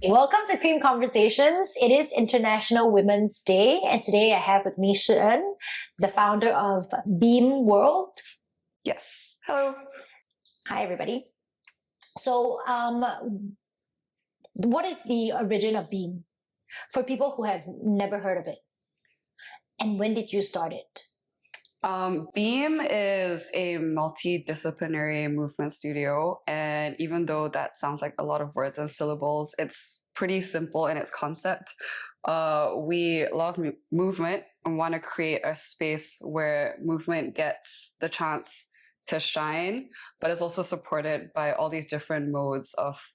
Welcome to Cream Conversations. It is International Women's Day, and today I have with me Shi-En, the founder of Beam World. Yes. Hello. Hi, everybody. So, what is the origin of Beam for people who have never heard of it? And when did you start it? Beam is a multidisciplinary movement studio, and even though that sounds like a lot of words and syllables, it's pretty simple in its concept. We love movement and want to create a space where movement gets the chance to shine, but is also supported by all these different modes of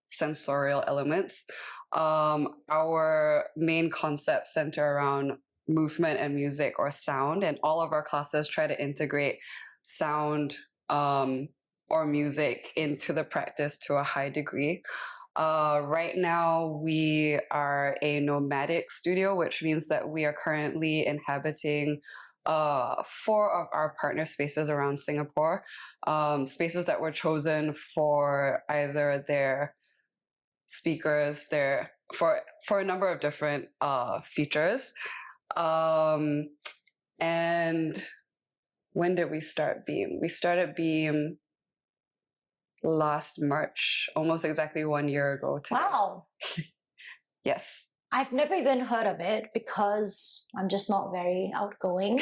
sensorial elements. Our main concepts center around movement and music or sound, and all of our classes try to integrate sound or music into the practice to a high degree. Right now we are a nomadic studio, which means that we are currently inhabiting 4 of our partner spaces around Singapore, spaces that were chosen for either their speakers, for a number of different features. And when did we start Beam? We started Beam last March, almost exactly 1 year ago today. Wow. Yes. I've never even heard of it because I'm just not very outgoing.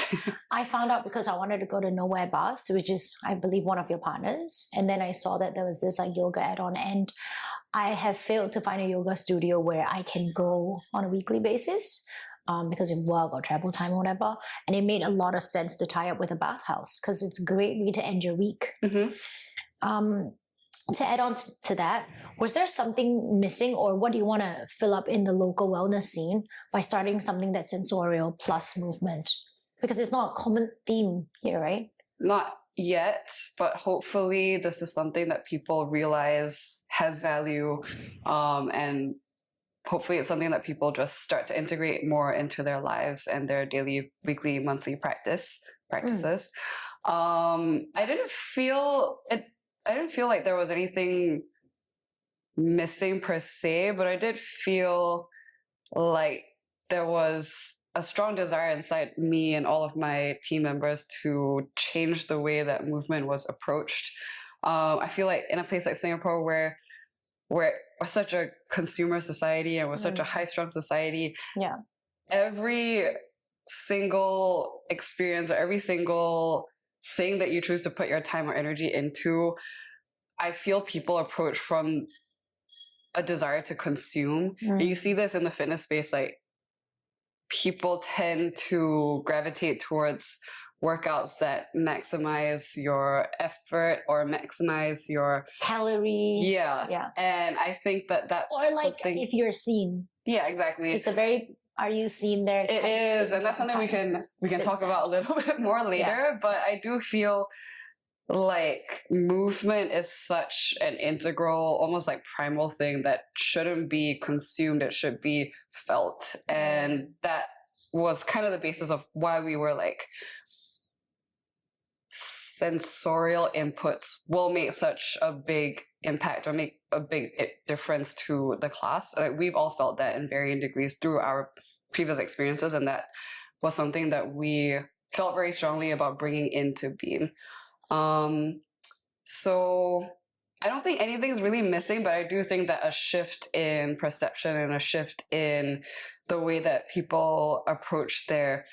I found out because I wanted to go to Nowhere Bath, which is, I believe, one of your partners. And then I saw that there was this yoga add-on, and I have failed to find a yoga studio where I can go on a weekly basis. Because of work or travel time or whatever. And it made a lot of sense to tie up with a bathhouse because it's a great way to end your week. Mm-hmm. To add on to that, was there something missing, or what do you want to fill up in the local wellness scene by starting something that's sensorial plus movement? Because it's not a common theme here, right? Not yet, but hopefully this is something that people realize has value, and hopefully it's something that people just start to integrate more into their lives and their daily, weekly, monthly practices. I didn't feel like there was anything missing per se, but I did feel like there was a strong desire inside me and all of my team members to change the way that movement was approached. I feel like in a place like Singapore where we're such a consumer society and we're such a high-strung society, every single experience or every single thing that you choose to put your time or energy into, I feel people approach from a desire to consume. And you see this in the fitness space, like people tend to gravitate towards workouts that maximize your effort or maximize your calorie. Yeah. And I think that's or like something... if you're seen. Yeah, exactly. It's a very are you seen there? It is, and that's something we can talk about a little bit more later. Yeah. But I do feel like movement is such an integral, almost like primal thing that shouldn't be consumed. It should be felt, and that was kind of the basis of why we were like, sensorial inputs will make such a big impact or make a big difference to the class. Like, we've all felt that in varying degrees through our previous experiences, and that was something that we felt very strongly about bringing into Beam. So I don't think anything's really missing, but I do think that a shift in perception and a shift in the way that people approach their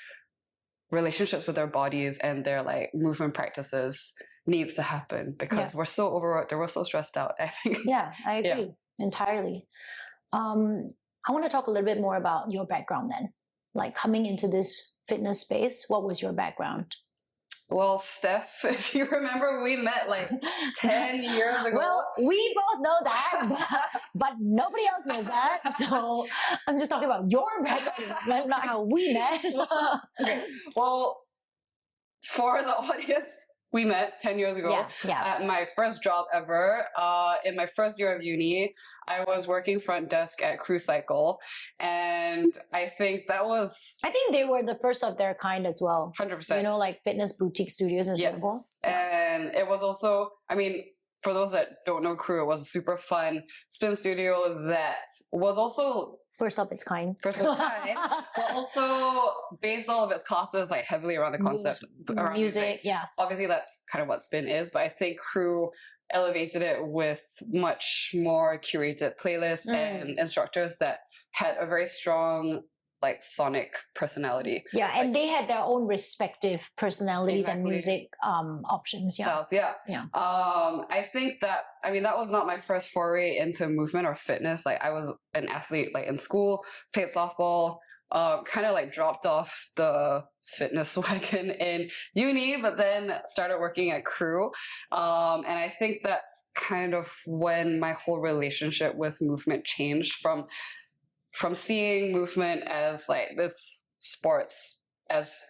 relationships with their bodies and their like movement practices needs to happen, because we're so overworked and we're so stressed out, I think. Yeah, I agree entirely. I want to talk a little bit more about your background then. Like, coming into this fitness space, what was your background? Well, Steph, if you remember, we met like 10 years ago. Well, we both know that, but nobody else knows that. So I'm just talking about your background, not how we met. Okay. Well, for the audience, we met 10 years ago at my first job ever. In my first year of uni, I was working front desk at Cruise Cycle. And I think that was... I think they were the first of their kind as well. 100%. You know, like fitness boutique studios in Singapore. And it was also, I mean, for those that don't know Crew, it was a super fun spin studio that was also First of its kind. first of its kind, but also based all of its classes like heavily around the concept around music. Yeah. Obviously, that's kind of what spin is, but I think Crew elevated it with much more curated playlists and instructors that had a very strong like sonic personality. Yeah, and they had their own respective personalities and Exactly. music options. Yeah. Styles, yeah. Yeah. I think that, I mean, that was not my first foray into movement or fitness. Like I was an athlete like in school, played softball, kind of like dropped off the fitness wagon in uni, but then started working at Crew. And I think that's kind of when my whole relationship with movement changed from seeing movement as like this sports as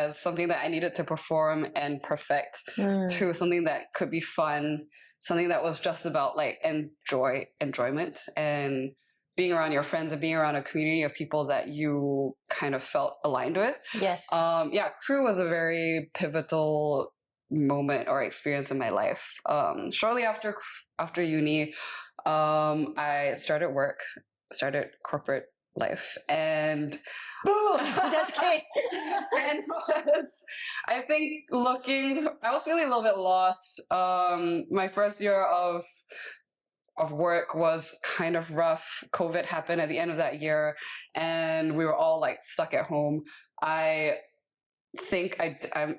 something that I needed to perform and perfect to something that could be fun, something that was just about like enjoyment and being around your friends and being around a community of people that you kind of felt aligned with. Yes. Yeah, Crew was a very pivotal moment or experience in my life. Shortly after uni, I started corporate life, and Boom! Just kidding. and I think I was feeling a little bit lost. My first year of work was kind of rough. COVID happened at the end of that year, and we were all like stuck at home. I think I'm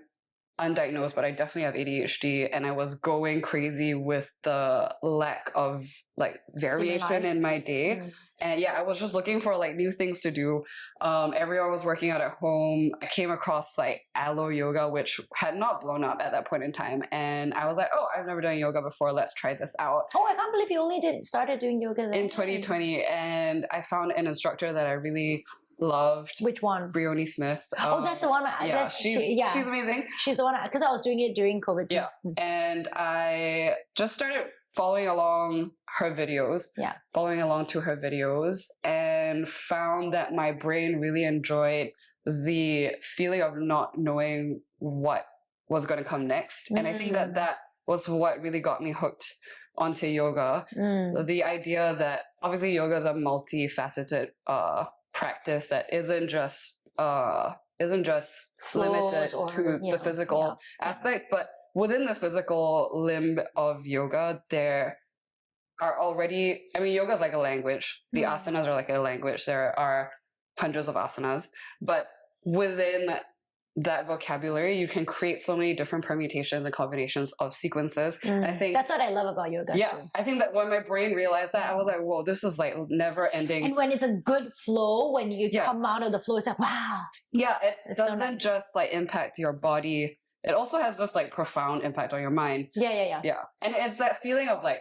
undiagnosed, but I definitely have ADHD, and I was going crazy with the lack of like variation in my day. And yeah, I was just looking for like new things to do. Everyone was working out at home. I came across like aloe yoga, which had not blown up at that point in time, and I was like, oh, I've never done yoga before, let's try this out. Oh, I can't believe you only started doing yoga then. In 2020, and I found an instructor that I really loved. Which one? Brioni Smith. Oh, that's the one. Yeah, she's amazing. She's the one, because I was doing it during COVID too. Yeah, and I just started following along her videos. Yeah. Following along to her videos, and found that my brain really enjoyed the feeling of not knowing what was going to come next. And I think that was what really got me hooked onto yoga. The idea that obviously yoga is a multifaceted practice that isn't just limited to the physical aspect, but within the physical limb of yoga, there are already, I mean, yoga is like a language. The asanas are like a language. There are hundreds of asanas, but within that vocabulary, you can create so many different permutations and combinations of sequences. I think that's what I love about yoga. Yeah, too. I think that when my brain realized that, I was like, whoa, this is like never ending. And when it's a good flow, when you come out of the flow, it's like, wow. Yeah, it doesn't so nice. just like impact your body. It also has just like profound impact on your mind. Yeah. And it's that feeling of like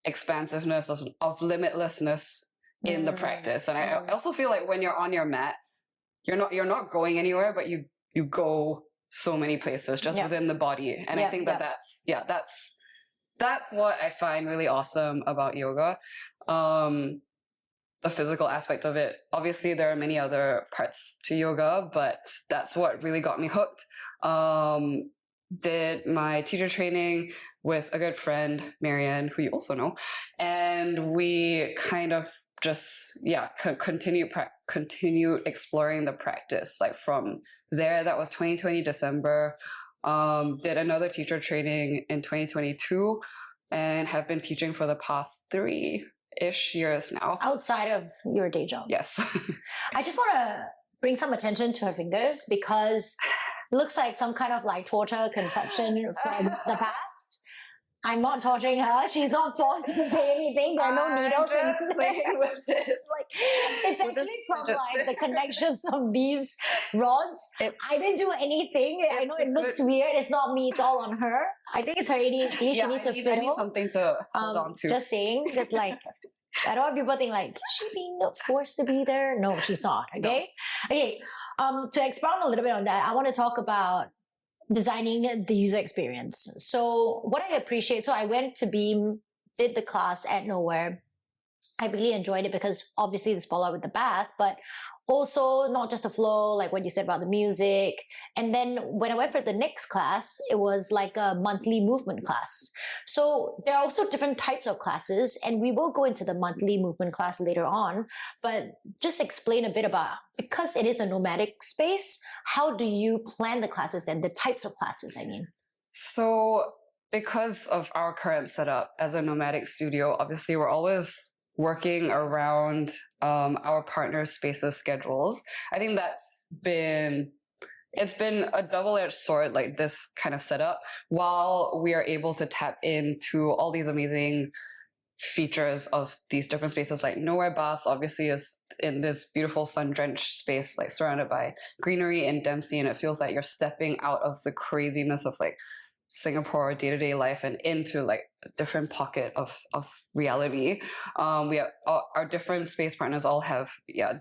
expansiveness, of limitlessness in the practice. And I also feel like when you're on your mat, you're not going anywhere, but you go so many places just within the body. And I think that's what I find really awesome about yoga. The physical aspect of it. Obviously, there are many other parts to yoga, but that's what really got me hooked. Did my teacher training with a good friend, Marianne, who you also know, and we kind of just continued exploring the practice. Like from there, that was 2020 December. Did another teacher training in 2022, and have been teaching for the past 3-ish years now. Outside of your day job. Yes. I just want to bring some attention to her fingers, because it looks like some kind of like torture conception from the past. I'm not torturing her. She's not forced to say anything. There are no needles in playing with this. It's actually from like the connections of these rods. I didn't do anything. I know it looks weird. It's not me. It's all on her. I think it's her ADHD. She needs to fiddle. I need something to hold on to. Just saying that, like, I don't want people think like, is she being forced to be there? No, she's not. Okay. No. Okay. To expound a little bit on that, I want to talk about designing the user experience. So what I appreciate, so I went to Beam, did the class at Nowhere. I really enjoyed it because obviously this followed with the bath, but also not just the flow, like what you said about the music. And then when I went for the next class, it was like a monthly movement class. So there are also different types of classes, and we will go into the monthly movement class later on. But just explain a bit about, because it is a nomadic space, how do you plan the classes then, the types of classes, I mean? So because of our current setup as a nomadic studio, obviously we're always working around our partner spaces schedules. I think it's been a double-edged sword, like this kind of setup, while we are able to tap into all these amazing features of these different spaces. Like Nowhere Baths obviously is in this beautiful sun-drenched space, like surrounded by greenery and Dempsey, and it feels like you're stepping out of the craziness of like Singapore day-to-day life and into like a different pocket of reality. We have our different space partners all have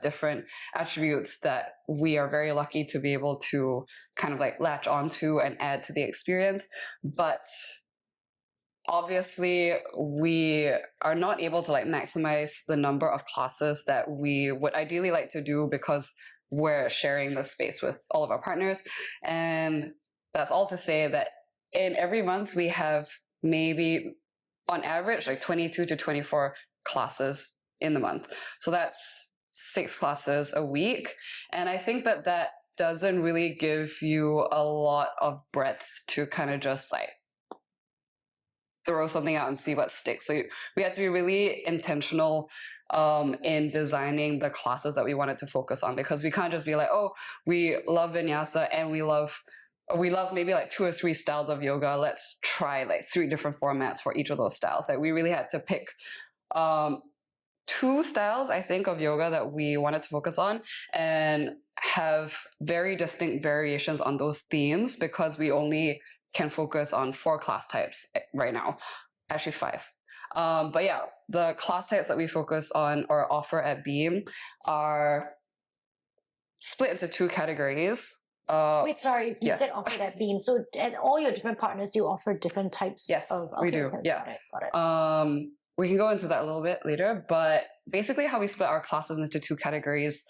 different attributes that we are very lucky to be able to kind of like latch onto and add to the experience. But obviously we are not able to like maximize the number of classes that we would ideally like to do because we're sharing the space with all of our partners. And that's all to say that in every month we have maybe on average like 22 to 24 classes in the month. So that's 6 classes a week. And I think that doesn't really give you a lot of breadth to kind of just like throw something out and see what sticks. So we have to be really intentional in designing the classes that we wanted to focus on, because we can't just be like, oh, we love vinyasa and we love maybe like 2 or 3 styles of yoga. Let's try like 3 different formats for each of those styles. Like we really had to pick 2 styles, I think, of yoga that we wanted to focus on and have very distinct variations on those themes, because we only can focus on 4 class types right now, actually 5. But yeah, the class types that we focus on or offer at Beam are split into 2 categories. Wait, sorry, you said offer that Beam. So at all your different partners, do you offer different types of... Yes, we do. Okay, yeah. Got it. We can go into that a little bit later, but basically how we split our classes into 2 categories,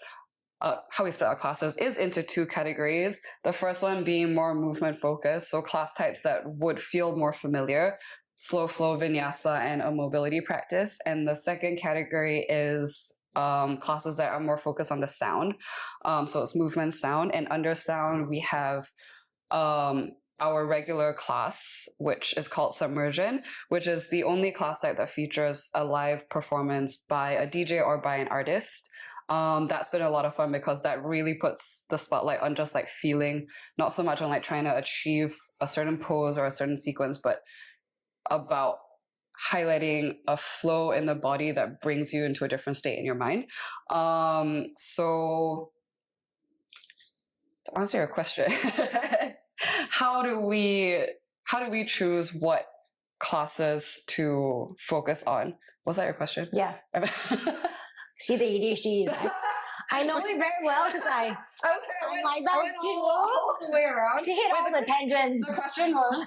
is into 2 categories. The first one being more movement focused, so class types that would feel more familiar, slow flow vinyasa and a mobility practice. And the second category is classes that are more focused on the sound. So it's movement sound, and under sound we have our regular class, which is called Submersion, which is the only class type that features a live performance by a DJ or by an artist. That's been a lot of fun because that really puts the spotlight on just like feeling, not so much on like trying to achieve a certain pose or a certain sequence, but about highlighting a flow in the body that brings you into a different state in your mind. So to answer your question, how do we choose what classes to focus on? Was that your question? Yeah. See the ADHD. I know it very well because I'm like that too. All the way around. I hit all the tangents. The question was,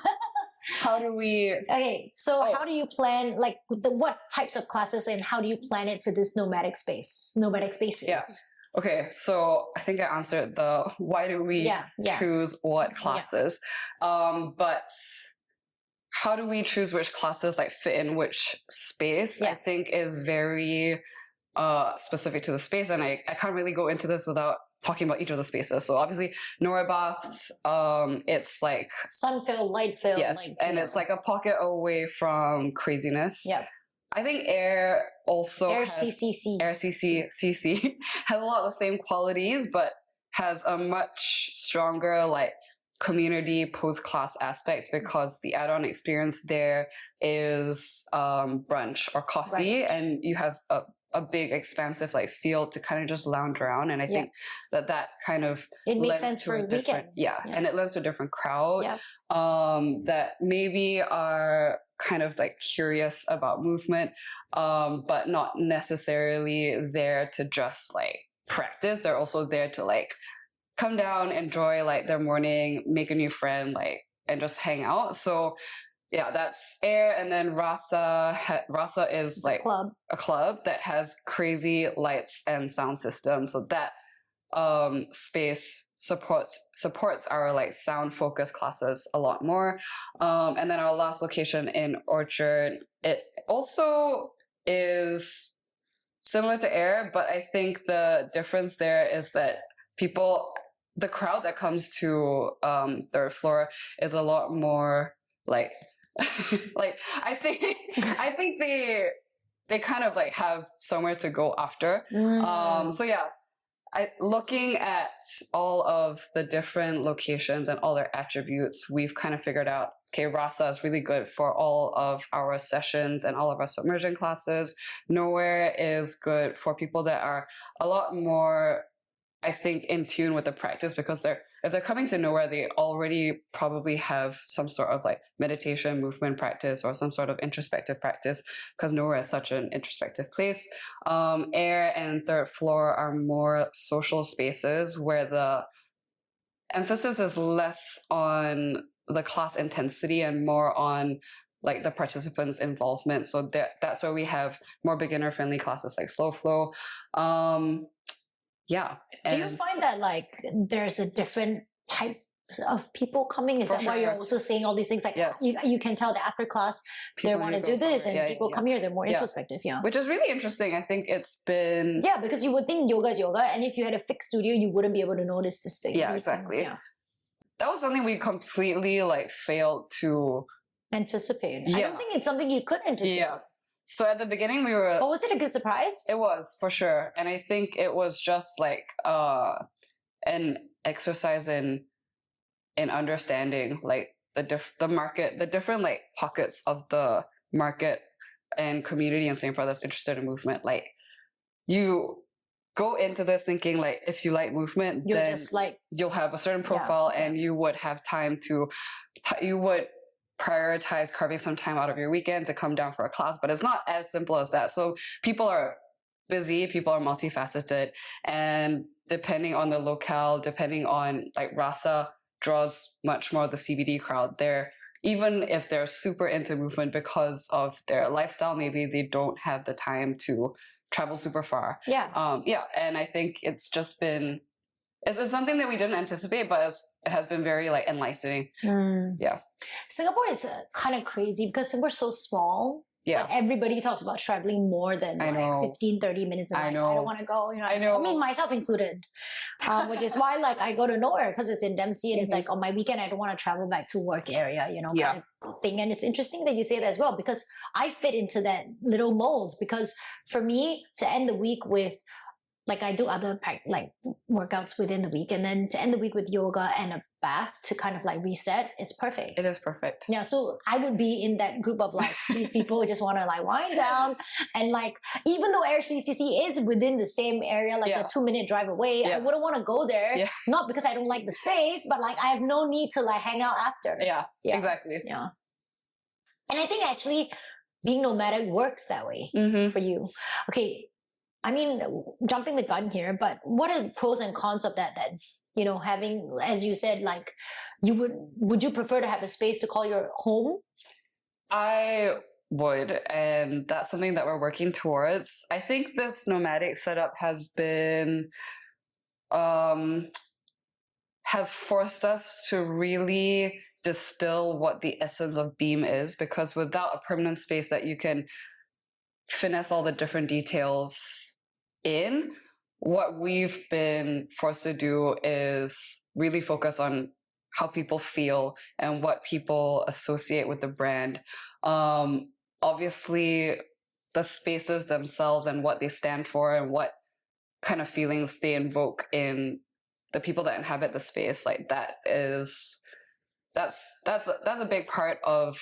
how do we... Okay, so how do you plan, like, what types of classes, and how do you plan it for this nomadic spaces? Yeah. Okay, so I think I answered the why do we choose what classes. But how do we choose which classes like fit in which space, I think is very specific to the space. And I can't really go into this without talking about each of the spaces. So obviously Nora Baths, it's like sun-filled, light-filled. Yes, like, and it's like a pocket away from craziness. Yeah. I think Air also Air has, CCC. Air CC has a lot of the same qualities, but has a much stronger like community post-class aspect, because the add-on experience there is brunch or coffee, and you have a big expansive like field to kind of just lounge around. And I think that kind of it makes sense for a weekend. And it lends to a different crowd that maybe are kind of like curious about movement, but not necessarily there to just like practice. They're also there to like come down, enjoy like their morning, make a new friend, like, and just hang out. So yeah, that's Air. And then Rasa is like a club that has crazy lights and sound system. So that space supports our like sound focused classes a lot more. And then our last location in Orchard, it also is similar to Air, but I think the difference there is that the crowd that comes to third floor is a lot more like like I think they kind of like have somewhere to go after. So yeah, looking at all of the different locations and all their attributes, we've kind of figured out, okay, Rasa is really good for all of our sessions and all of our submersion classes. Nowhere is good for people that are a lot more, I think, in tune with the practice, because if they're coming to Nowhere, they already probably have some sort of like meditation, movement practice, or some sort of introspective practice, because Nowhere is such an introspective place. Air and third floor are more social spaces where the emphasis is less on the class intensity and more on like the participants' involvement. So that's where we have more beginner friendly classes like slow flow. Yeah. Do you find that like there's a different type of people coming? Is that why you're also saying all these things? Like yes. you can tell that after class they want to do this, and people come here, they're more introspective. Yeah. Which is really interesting. I think it's been... Yeah, because you would think yoga is yoga, and if you had a fixed studio, you wouldn't be able to notice this thing. Yeah, exactly. Things, that was something we completely like failed to... anticipate. I don't think it's something you could anticipate. Yeah. So at the beginning we were... But was it a good surprise? It was, for sure. And I think it was just like an exercise in understanding like the market, the different like pockets of the market and community in Singapore that's interested in movement. Like you go into this thinking like if you like movement, then just like you'll have a certain profile and you would have time to... you would prioritize carving some time out of your weekend to come down for a class, but it's not as simple as that. So people are busy, people are multifaceted, and depending on the locale, depending on like Rasa draws much more of the CBD crowd there. Even if they're super into movement because of their lifestyle, maybe they don't have the time to travel super far. Yeah. And I think it's just been... It's something that we didn't anticipate, but it has been very like enlightening. Yeah. Singapore is kind of crazy because we're so small. Yeah. But everybody talks about traveling more than like 15, 30 minutes. I don't want to go. You know, I mean, myself included. Which is why like I go to Nowhere because it's in Dempsey and it's like on my weekend I don't want to travel back to work area, you know, kind of thing. And it's interesting that you say that as well because I fit into that little mold because for me to end the week with like I do other like workouts within the week and then to end the week with yoga and a bath to kind of like reset, it's perfect. It is perfect. Yeah, so I would be in that group of like these people who just want to like wind down and like even though AirCCC is within the same area, like a 2-minute drive away, I wouldn't want to go there. Not because I don't like the space, but like I have no need to like hang out after. Yeah, exactly. Yeah. And I think actually being nomadic works that way for you. Okay. I mean, jumping the gun here, but what are the pros and cons of that then? You know, having, as you said, like, would you prefer to have a space to call your home? I would, and that's something that we're working towards. I think this nomadic setup has been, has forced us to really distill what the essence of Beam is, because without a permanent space that you can finesse all the different details in, what we've been forced to do is really focus on how people feel and what people associate with the brand. Obviously, the spaces themselves and what they stand for and what kind of feelings they invoke in the people that inhabit the space, like that's a big part of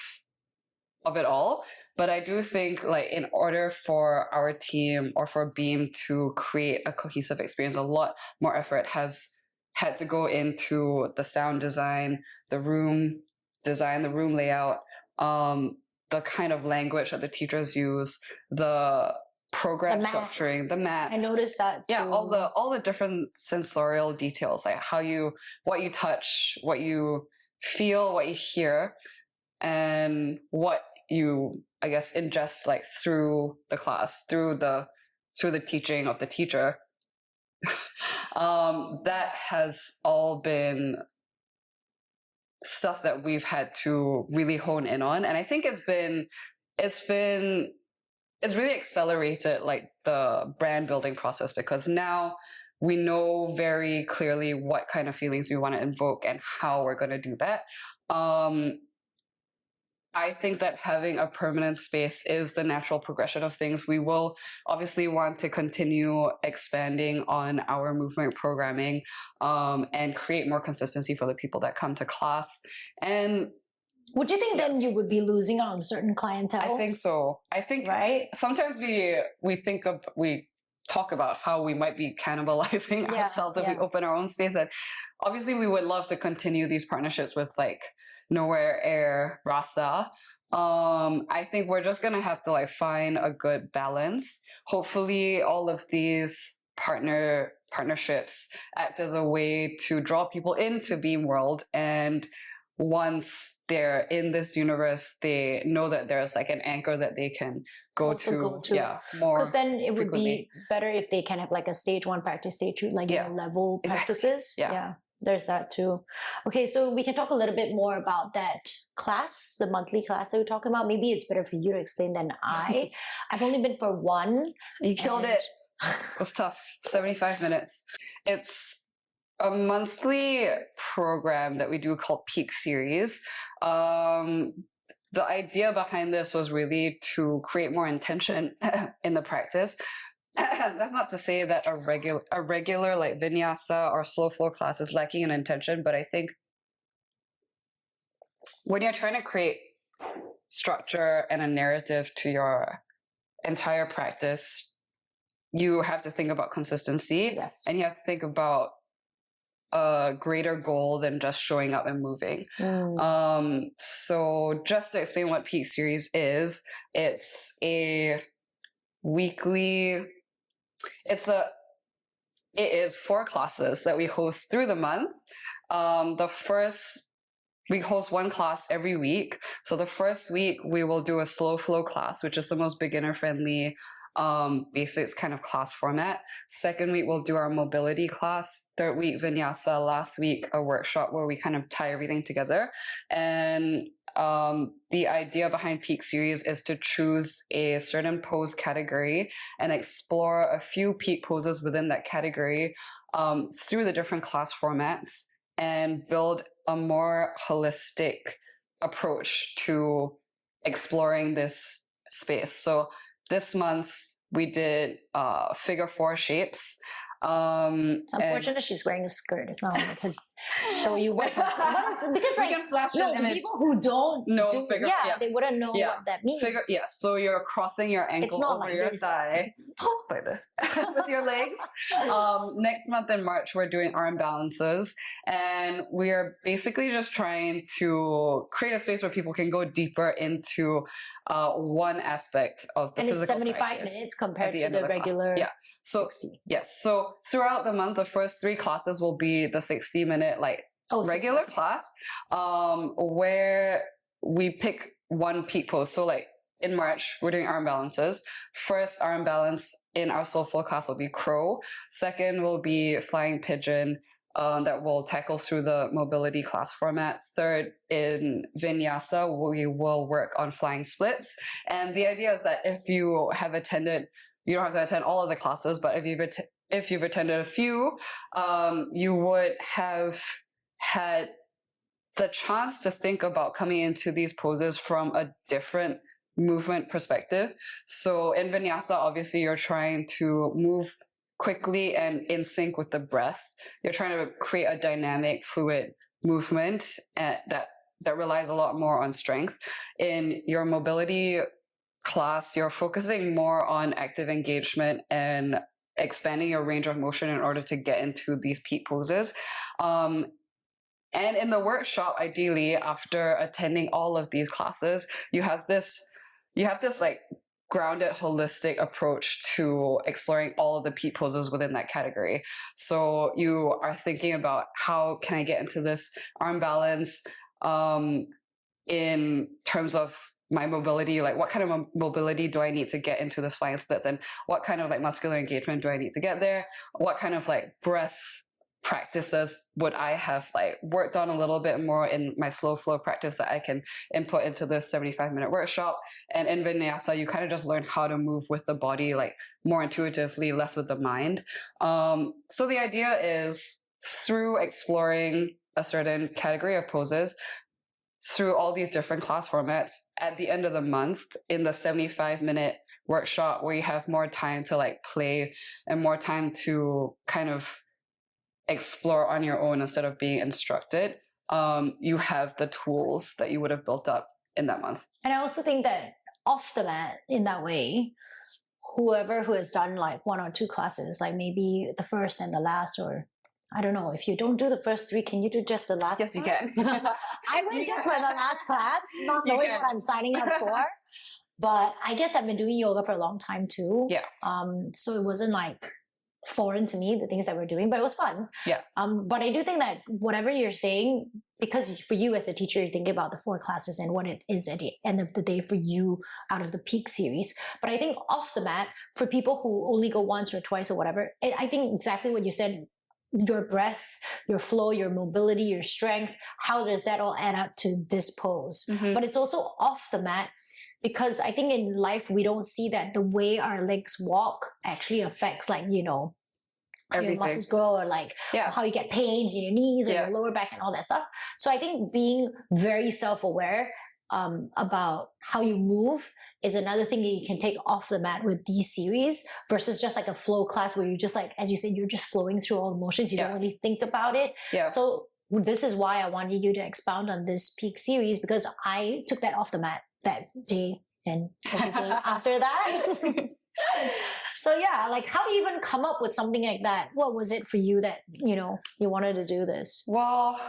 it all. But I do think like in order for our team or for Beam to create a cohesive experience, a lot more effort has had to go into the sound design, the room design, the room layout, the kind of language that the teachers use, the program structuring, the mats. I noticed that too. Yeah, all the different sensorial details, like what you touch, what you feel, what you hear, and what you, I guess, ingest like through the class, through the teaching of the teacher. That has all been stuff that we've had to really hone in on. And I think it's really accelerated like the brand building process, because now we know very clearly what kind of feelings we want to invoke and how we're going to do that. I think that having a permanent space is the natural progression of things. We will obviously want to continue expanding on our movement programming, and create more consistency for the people that come to class. And would you think then you would be losing out on certain clientele? I think so. I think right. Sometimes we talk about how we might be cannibalizing ourselves if we open our own space. And obviously we would love to continue these partnerships with like Nowhere Air, Rasa. I think we're just gonna have to like find a good balance. Hopefully all of these partnerships act as a way to draw people into Beam World, and once they're in this universe, they know that there's like an anchor that they can go to. Yeah, more. Because then it would frequently. be better if they can have like a stage 1 practice, stage 2, like level practices. Yeah. There's that too. Okay, so we can talk a little bit more about that class, the monthly class that we're talking about. Maybe it's better for you to explain than I. I've only been for one. You killed it. It was tough. 75 minutes. It's a monthly program that we do called Peak Series. The idea behind this was really to create more intention in the practice. That's not to say that a regular like vinyasa or slow flow class is lacking in intention, but I think when you're trying to create structure and a narrative to your entire practice, you have to think about consistency, and you have to think about a greater goal than just showing up and moving. So just to explain what Peak Series is, it's a weekly. It is 4 classes that we host through the month. We host 1 class every week. So the first week we will do a slow flow class, which is the most beginner friendly basics kind of class format. Second week we'll do our mobility class. Third week vinyasa. Last week a workshop where we kind of tie everything together. And the idea behind Peak Series is to choose a certain pose category and explore a few peak poses within that category through the different class formats, and build a more holistic approach to exploring this space. So this month we did figure 4 shapes. It's unfortunate she's wearing a skirt. If not, I could show you what because we can flash an image. People who don't know figure, they wouldn't know what that means. So you're crossing your ankle over your thigh, like this, with your legs. Next month in March, we're doing arm balances, and we are basically just trying to create a space where people can go deeper into one aspect of the physical practice. And it's 75 minutes compared to the regular 60. Yes. So throughout the month, the first 3 classes will be the 60-minute regular class, where we pick one peak pose. So like in March, we're doing arm balances. First arm balance in our slow flow class will be crow. Second will be flying pigeon. That will tackle through the mobility class format. Third, in vinyasa, we will work on flying splits. And the idea is that if you have attended, you don't have to attend all of the classes, but if you've attended a few, you would have had the chance to think about coming into these poses from a different movement perspective. So in vinyasa, obviously, you're trying to move quickly and in sync with the breath. You're trying to create a dynamic, fluid movement that relies a lot more on strength. In your mobility class, you're focusing more on active engagement and expanding your range of motion in order to get into these peak poses. And in the workshop, ideally, after attending all of these classes, you have this like grounded, holistic approach to exploring all of the peak poses within that category. So you are thinking about, how can I get into this arm balance in terms of my mobility, like what kind of mobility do I need to get into this flying splits, and what kind of like muscular engagement do I need to get there? What kind of like breath practices would I have like worked on a little bit more in my slow flow practice that I can input into this 75-minute workshop? And in Vinyasa, you kind of just learn how to move with the body, like more intuitively, less with the mind. So the idea is through exploring a certain category of poses, through all these different class formats, at the end of the month in the 75-minute workshop where you have more time to like play and more time to kind of explore on your own instead of being instructed, you have the tools that you would have built up in that month. And I also think that off the mat in that way, whoever who has done like 1 or 2 classes, like maybe the first and the last, or I don't know, if you don't do the first 3, can you do just the last? Yes, you class? can. I went just for the last class, not knowing what I'm signing up for. But I guess I've been doing yoga for a long time too. Yeah. So it wasn't like foreign to me, the things that we're doing, but it was fun. Yeah. But I do think that whatever you're saying, because for you as a teacher, you're thinking about the 4 classes and what it is at the end of the day for you out of the peak series. But I think off the mat, for people who only go once or twice or whatever, I think exactly what you said, your breath, your flow, your mobility, your strength, how does that all add up to this pose? But it's also off the mat, because I think in life, we don't see that the way our legs walk actually affects, like, you know, Everything. your muscles grow, or like how you get pains in your knees or your lower back and all that stuff. So I think being very self-aware about how you move is another thing that you can take off the mat with these series, versus just like a flow class where you just like, as you said, you're just flowing through all the motions. You don't really think about it. So this is why I wanted you to expound on this peak series, because I took that off the mat that day and every day after that. So yeah, like how do you even come up with something like that? What was it for you that, you know, you wanted to do this? Well,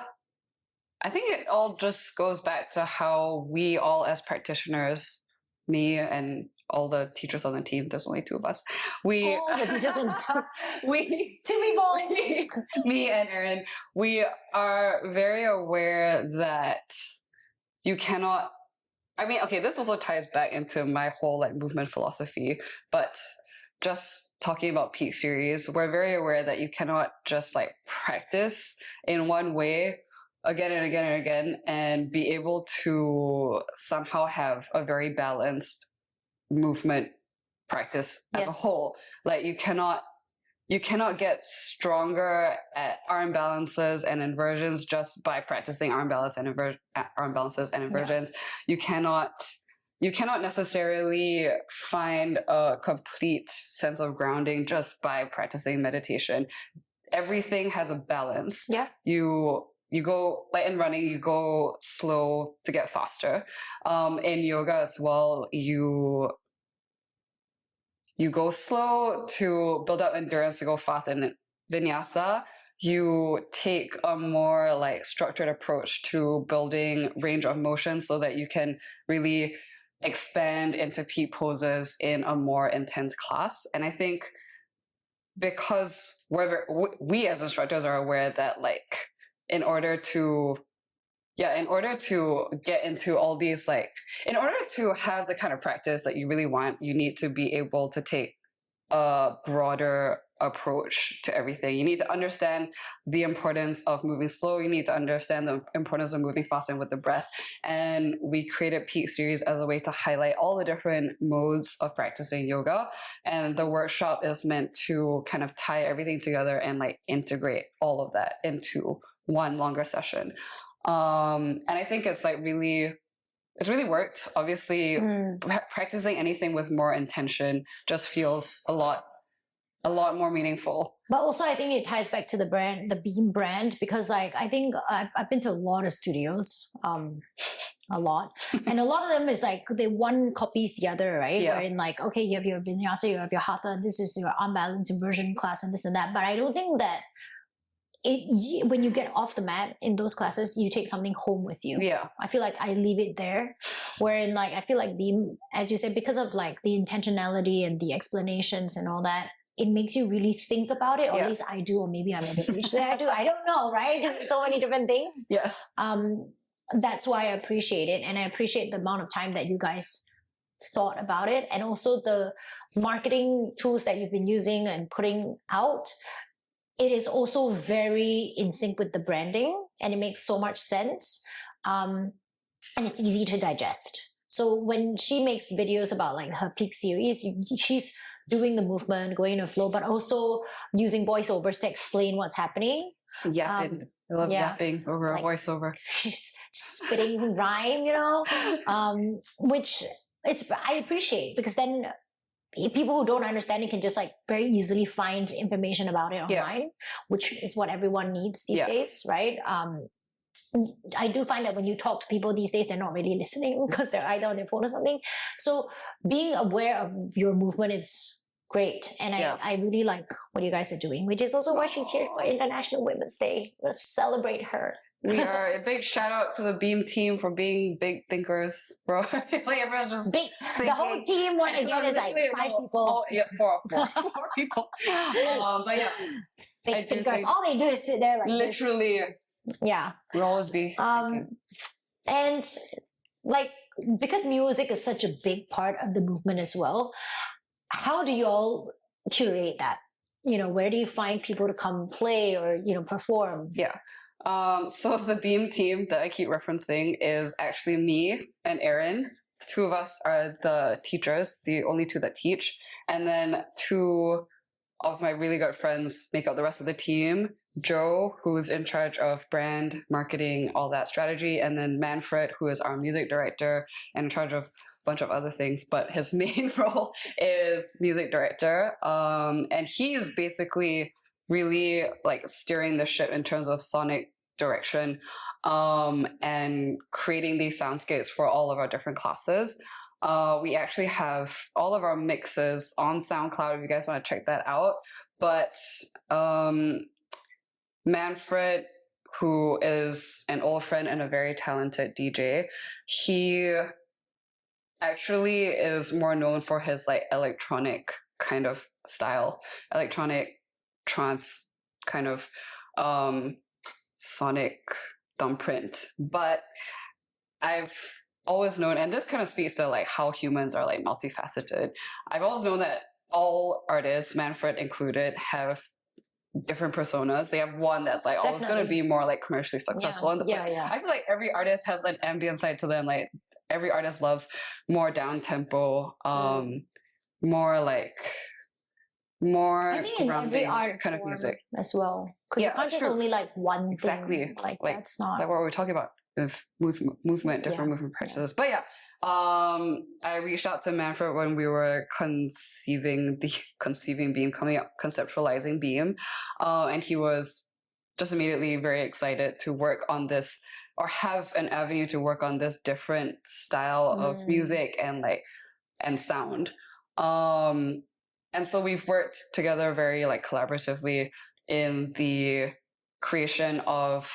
I think it all just goes back to how we all as practitioners, me and all the teachers on the team, there's only 2 of us. All the teachers on the team. 2 people. Me and Erin, we are very aware that you cannot, I mean, okay, this also ties back into my whole like movement philosophy, but just talking about peak series, we're very aware that you cannot just like practice in one way again and again and again and be able to somehow have a very balanced movement practice as a whole. Like you cannot get stronger at arm balances and inversions just by practicing arm balances and inversions. You cannot necessarily find a complete sense of grounding just by practicing meditation. Everything has a balance. Yeah. You go, like in running, you go slow to get faster. In yoga as well, you go slow to build up endurance to go fast. In Vinyasa, you take a more like structured approach to building range of motion so that you can really expand into peak poses in a more intense class. And I think because we as instructors are aware that like in order to get into all these, like, in order to have the kind of practice that you really want, you need to be able to take a broader approach to everything. You need to understand the importance of moving slow. You need to understand the importance of moving fast and with the breath. And we created Peak Series as a way to highlight all the different modes of practicing yoga. And the workshop is meant to kind of tie everything together and like integrate all of that into one longer session. And I think it's really worked. Obviously, practicing anything with more intention just feels a lot more meaningful. But also, I think it ties back to the brand, the Beam brand, because like I think I've been to a lot of studios, a lot, and a lot of them is like one copies the other, right? Yeah. Wherein like, okay, you have your Vinyasa, you have your Hatha, this is your unbalanced inversion class, and this and that. But I don't think that when you get off the mat in those classes, you take something home with you. Yeah. I feel like I leave it there. Wherein like I feel like Beam, as you said, because of like the intentionality and the explanations and all that, it makes you really think about it, or at least I do, or maybe I'm a bit rich that I do. I don't know, right? Because there's so many different things. Yes. that's why I appreciate it, and I appreciate the amount of time that you guys thought about it, and also the marketing tools that you've been using and putting out. It is also very in sync with the branding, and it makes so much sense, and it's easy to digest. So when she makes videos about like her peak series, she's doing the movement, going in a flow, but also using voiceovers to explain what's happening. So yapping. I love yapping over a voiceover. She's spitting rhyme, which I appreciate, because then people who don't understand it can just like very easily find information about it online, which is what everyone needs these days, right? I do find that when you talk to people these days, they're not really listening because they're either on their phone or something. So being aware of your movement is great. And I really like what you guys are doing, which is also why she's here for International Women's Day. Let's celebrate her. We are a big shout out to the Beam team for being big thinkers, bro. I feel like everyone's just big. The whole team, what again, is like 5 people. Four people. But yeah, big thinkers. All they do is sit there like literally. Yeah, we'll always be. And like, because music is such a big part of the movement as well, how do you all curate that? Where do you find people to come play or perform? Yeah. So the Beam team that I keep referencing is actually me and Erin. The two of us are the teachers, the only two that teach. And then two of my really good friends make up the rest of the team. Joe, who's in charge of brand, marketing, all that strategy. And then Manfred, who is our music director and in charge of a bunch of other things. But his main role is music director. And he's basically really like steering the ship in terms of sonic direction, and creating these soundscapes for all of our different classes. We actually have all of our mixes on SoundCloud if you guys want to check that out. But Manfred, who is an old friend and a very talented DJ, he actually is more known for his like electronic kind of style, electronic trance kind of sonic thumbprint. But I've always known, and this kind of speaks to like how humans are like multifaceted. I've always known that all artists, Manfred included, have different personas. They have one that's like always going to be more like commercially successful. I feel like every artist has an ambient side to them. Like every artist loves more down tempo, more I think in every art kind of music as well, because you can't just only like one thing. Like that's not like what we're talking about with movement, different movement practices. But I reached out to Manfred when we were conceiving Beam, coming up, conceptualizing Beam, and he was just immediately very excited to work on this, or have an avenue to work on this different style of music and sound. And so we've worked together very like collaboratively in the creation of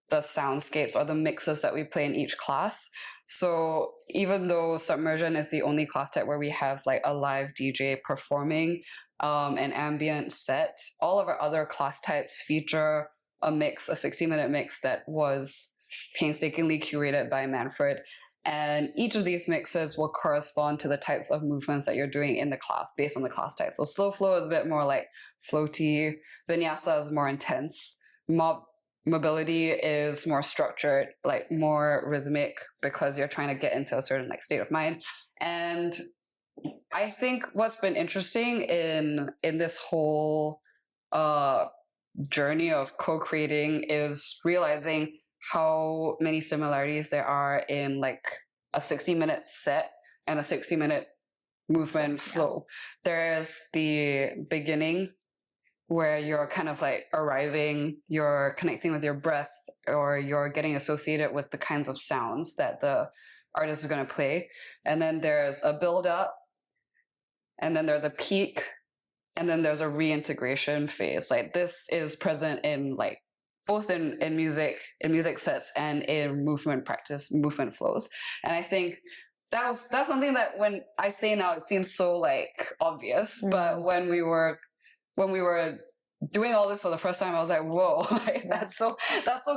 the soundscapes or the mixes that we play in each class. So even though Submersion is the only class type where we have like a live DJ performing an ambient set, all of our other class types feature a 60-minute mix that was painstakingly curated by Manfred. And each of these mixes will correspond to the types of movements that you're doing in the class based on the class type. So slow flow is a bit more like floaty. Vinyasa is more intense. Mobility is more structured, like more rhythmic, because you're trying to get into a certain like state of mind. And I think what's been interesting in this whole journey of co-creating is realizing how many similarities there are in like a 60-minute set and a 60-minute movement flow. There's the beginning where you're kind of like arriving, you're connecting with your breath, or you're getting associated with the kinds of sounds that the artist is going to play. And then there's a build up, and then there's a peak, and then there's a reintegration phase. Like this is present in like both in music sets and in movement practice, movement flows. And I think that's something that when I say now, it seems so like obvious, but when we were doing all this for the first time, I was like, whoa, like, that's so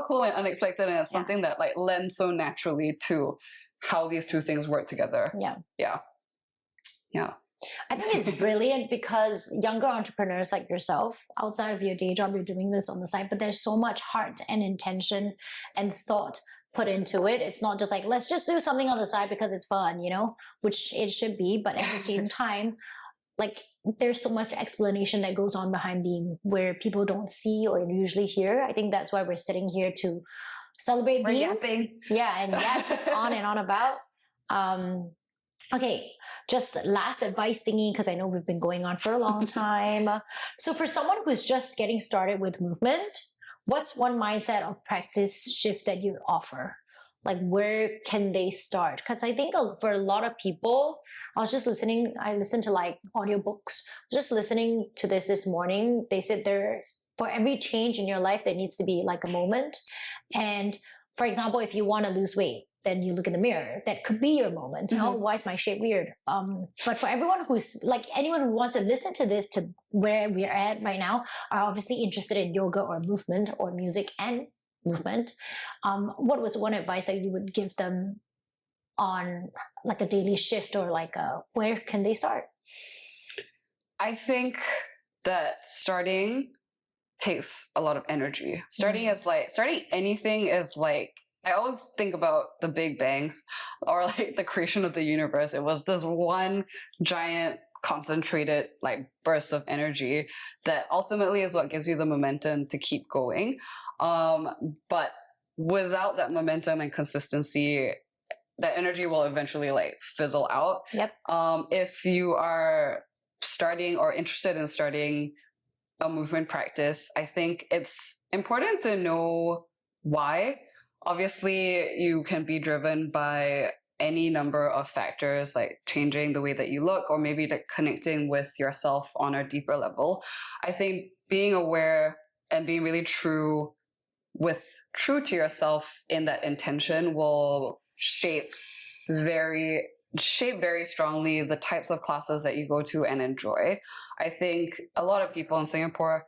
cool and unexpected, and it's something that like lends so naturally to how these two things work together. Yeah. I think it's brilliant because younger entrepreneurs like yourself, outside of your day job, you're doing this on the side, but there's so much heart and intention and thought put into it. It's not just like, let's just do something on the side because it's fun, which it should be. But at the same time, like there's so much explanation that goes on behind Beam where people don't see or usually hear. I think that's why we're sitting here to celebrate Beam. Yapping. Yeah, and yap on and on about. Okay, just last advice thingy, because I know we've been going on for a long time. So for someone who's just getting started with movement, what's one mindset or practice shift that you'd offer? Like, where can they start? Because I think for a lot of people, I listened to like audiobooks, just listening to this morning. They said for every change in your life, there needs to be like a moment. And for example, if you want to lose weight, then you look in the mirror. That could be your moment. Mm-hmm. Oh, why is my shape weird? But for everyone who's like, anyone who wants to listen to this, to where we're at right now, are obviously interested in yoga or movement or music and movement. What was one advice that you would give them on like a daily shift, or like where can they start? I think that starting takes a lot of energy. Starting anything is like, I always think about the Big Bang or like the creation of the universe. It was this one giant concentrated like burst of energy that ultimately is what gives you the momentum to keep going. But without that momentum and consistency, that energy will eventually like fizzle out. Yep. If you are starting or interested in starting a movement practice, I think it's important to know why. Obviously, you can be driven by any number of factors, like changing the way that you look, or maybe like connecting with yourself on a deeper level. I think being aware and being really true to yourself in that intention will shape very strongly the types of classes that you go to and enjoy. I think a lot of people in Singapore,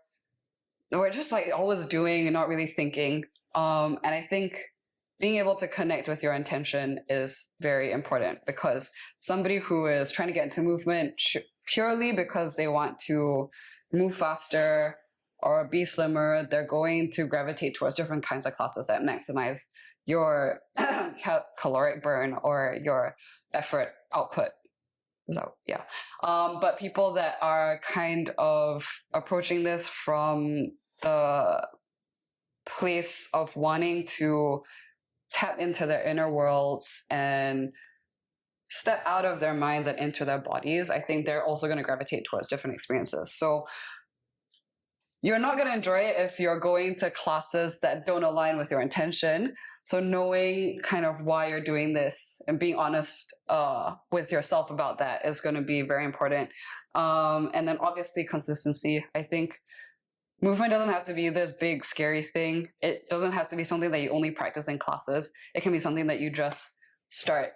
we're just like always doing and not really thinking. And I think being able to connect with your intention is very important, because somebody who is trying to get into movement purely because they want to move faster or be slimmer, they're going to gravitate towards different kinds of classes that maximize your caloric burn or your effort output. So yeah. But people that are kind of approaching this from the place of wanting to tap into their inner worlds and step out of their minds and into their bodies, I think they're also going to gravitate towards different experiences. So you're not going to enjoy it if you're going to classes that don't align with your intention. So knowing kind of why you're doing this and being honest with yourself about that is going to be very important. And then obviously consistency. I think movement doesn't have to be this big, scary thing. It doesn't have to be something that you only practice in classes. It can be something that you just start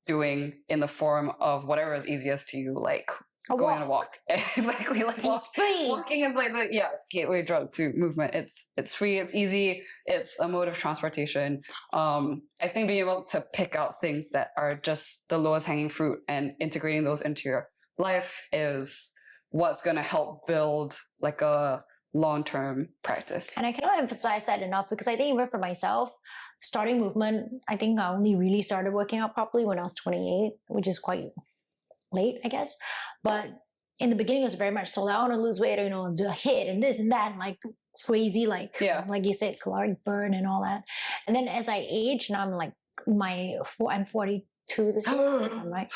doing in the form of whatever is easiest to you, like going on a walk. Exactly. Like It's free. Walking is like the gateway drug to movement. It's free, it's easy, it's a mode of transportation. I think being able to pick out things that are just the lowest hanging fruit and integrating those into your life is what's going to help build like a long-term practice. And I cannot emphasize that enough, because I think even for myself, starting movement, I think I only really started working out properly when I was 28, which is quite late, I guess. But in the beginning, it was very much so I want to lose weight, do a HIIT and this and that, and like crazy, like you said, caloric burn and all that. And then as I age, now I'm like I'm 42 this year. I'm like,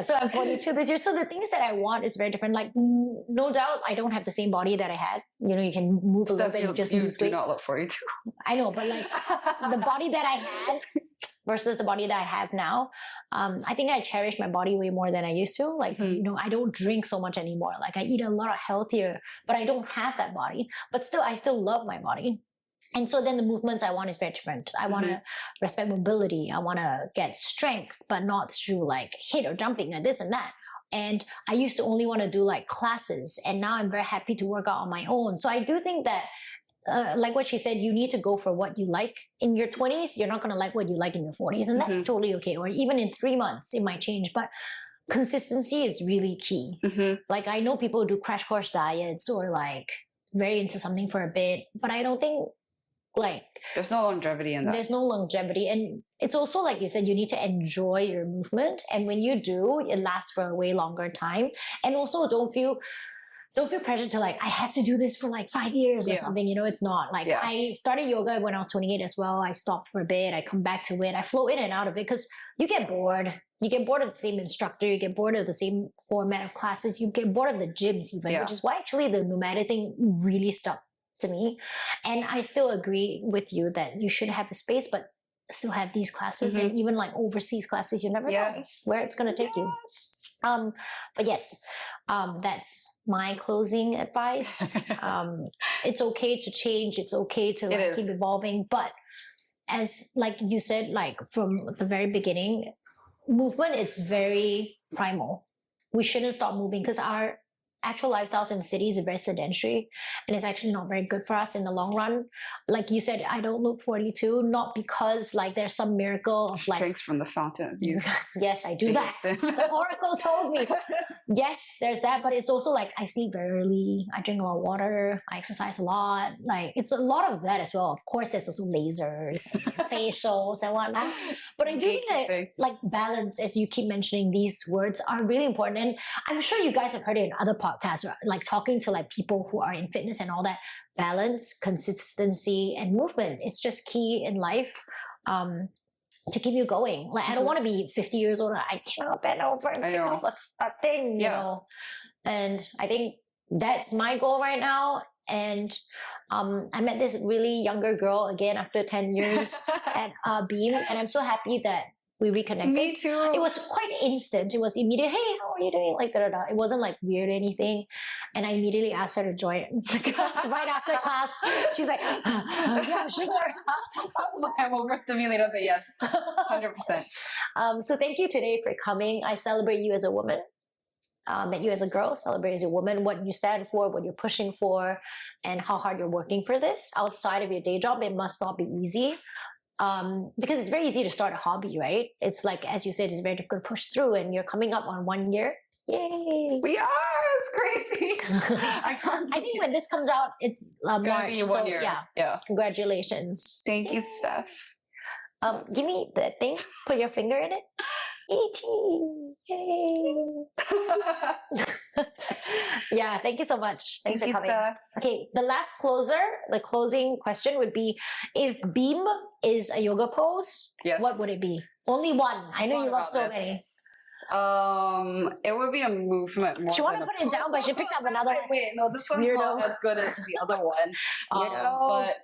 so I'm 42 this year. So the things that I want is very different. Like, no doubt, I don't have the same body that I had. You can move a little bit and just lose weight. You do not look 42. I know, but like the body that I had versus the body that I have now, I think I cherish my body way more than I used to. Like, I don't drink so much anymore. Like, I eat a lot healthier, but I don't have that body. But still, I still love my body. And so then the movements I want is very different. I want to respect mobility. I want to get strength, but not through like HIIT or jumping or this and that. And I used to only want to do like classes, and now I'm very happy to work out on my own. So I do think that like what she said, you need to go for what you like in your 20s. You're not going to like what you like in your 40s, and that's totally okay. Or even in 3 months, it might change. But consistency is really key. Like I know people do crash course diets or like very into something for a bit, but I don't think like there's no longevity in that. There's no longevity. And it's also like you said, you need to enjoy your movement. And when you do, it lasts for a way longer time. And also don't feel pressured to like, I have to do this for like 5 years or something. You know, it's not. Like I started yoga when I was 28 as well. I stopped for a bit. I come back to it. I flow in and out of it because you get bored. You get bored of the same instructor. You get bored of the same format of classes. You get bored of the gyms even, which is why actually the nomadic thing really stuck to me. And I still agree with you that you should have a space, but still have these classes and even like overseas classes. You never know where it's going to take you. But yes, that's my closing advice. It's okay to change. It's okay to like keep evolving. But as like you said, like from the very beginning, movement, it's very primal. We shouldn't stop moving because our actual lifestyles in cities are very sedentary, and it's actually not very good for us in the long run. Like you said, I don't look 42, not because like there's some miracle of like drinks from the fountain of youth. Yes, I do that. The oracle told me. Yes, there's that, but it's also like I sleep very early, I drink a lot of water, I exercise a lot. Like it's a lot of that as well. Of course, there's also lasers, facials, and whatnot. But I do think that like balance, as you keep mentioning, these words are really important. And I'm sure you guys have heard it in other podcasts, like talking to like people who are in fitness and all that. Balance, consistency, and movement. It's just key in life to keep you going. Like I don't want to be 50 years old. I cannot bend over and pick up a thing, you know. And I think that's my goal right now. And I met this really younger girl again after 10 years at Beam, and I'm so happy that we reconnected. Me too. It was quite instant. It was immediate. Hey, how are you doing? Like da. It wasn't like weird or anything. And I immediately asked her to join the class right after class. She's like, yeah, sure. I'm overstimulated, but yes, 100%. So thank you today for coming. I celebrate you as a woman. Met you as a girl, celebrate as a woman, what you stand for, what you're pushing for, and how hard you're working for this. Outside of your day job, it must not be easy. Because it's very easy to start a hobby, right? It's like, as you said, it's very difficult to push through, and you're coming up on 1 year. Yay! We are! It's crazy. I think when this comes out, it's March. Be 1 year. Yeah. Congratulations. Thank you, Steph. Give me the thing. Put your finger in it. E.T. Yay! Yeah, thank you so much. Thanks for coming. Steph. Okay, the closing question would be, if Beam is a yoga pose, what would it be? Only one. I know you love so many. It would be a movement more. She wanted to put it down, but she picked up another. Wait, no, this one's not as good as the other one. But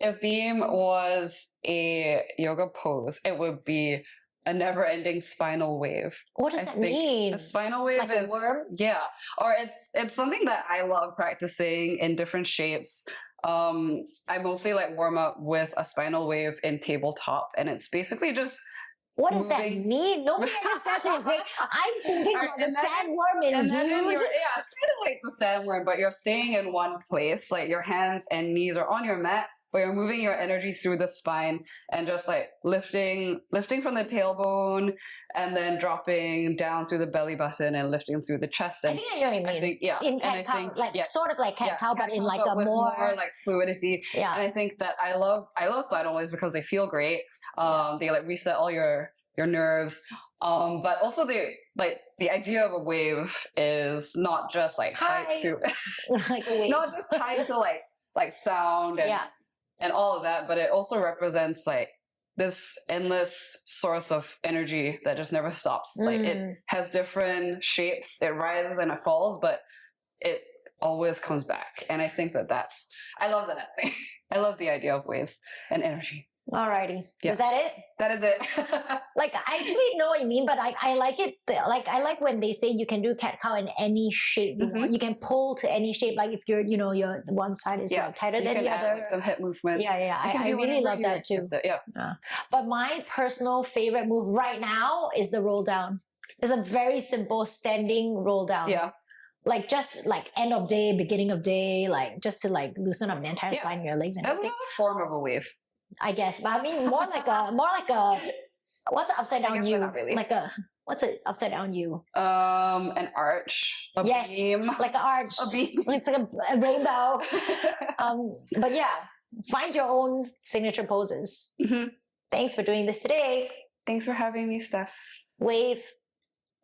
if Beam was a yoga pose, it would be a never-ending spinal wave. What does that mean? A spinal wave like is a worm? Yeah, or it's something that I love practicing in different shapes. I mostly like warm up with a spinal wave in tabletop, and it's basically just. What does that mean? Nobody understands what you're saying. I'm thinking about the sandworm in Dune. Yeah, it's kind of like the sandworm, but you're staying in one place. Like your hands and knees are on your mat, but you're moving your energy through the spine and just like lifting from the tailbone and then dropping down through the belly button and lifting through the chest. And I think I know what you mean. In cat-cow, sort of like cat-cow, but in like a more like fluidity. Yeah. And I think that I love spinal waves because they feel great. They like reset all your nerves. But also the idea of a wave is not just like tied to like a wave. Not just tied to like sound and all of that, but it also represents like this endless source of energy that just never stops. Like it has different shapes, it rises and it falls, but it always comes back. And I think that's I love that. I love the idea of waves and energy. Alrighty. Yeah. Is that it? That is it. Like, I actually know what you mean, but I like it. Like, I like when they say you can do cat-cow in any shape you want. You can pull to any shape. Like, if you're, your one side is like tighter than the other. Like some hip movements. Yeah. I really love that too. Yeah. But my personal favorite move right now is the roll down. It's a very simple standing roll down. Yeah. Like just like end of day, beginning of day, like just to like loosen up the entire Yeah. spine in your legs and That's everything. another form of a wave. I guess, but I mean more like a what's an upside I down guess U? not really. Like a what's an upside down U? An arch, a Yes, beam, like an arch. a beam. It's like a rainbow. But yeah, find your own signature poses. Mhm. Thanks for doing this today. Thanks for having me, Steph. Wave.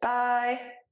Bye.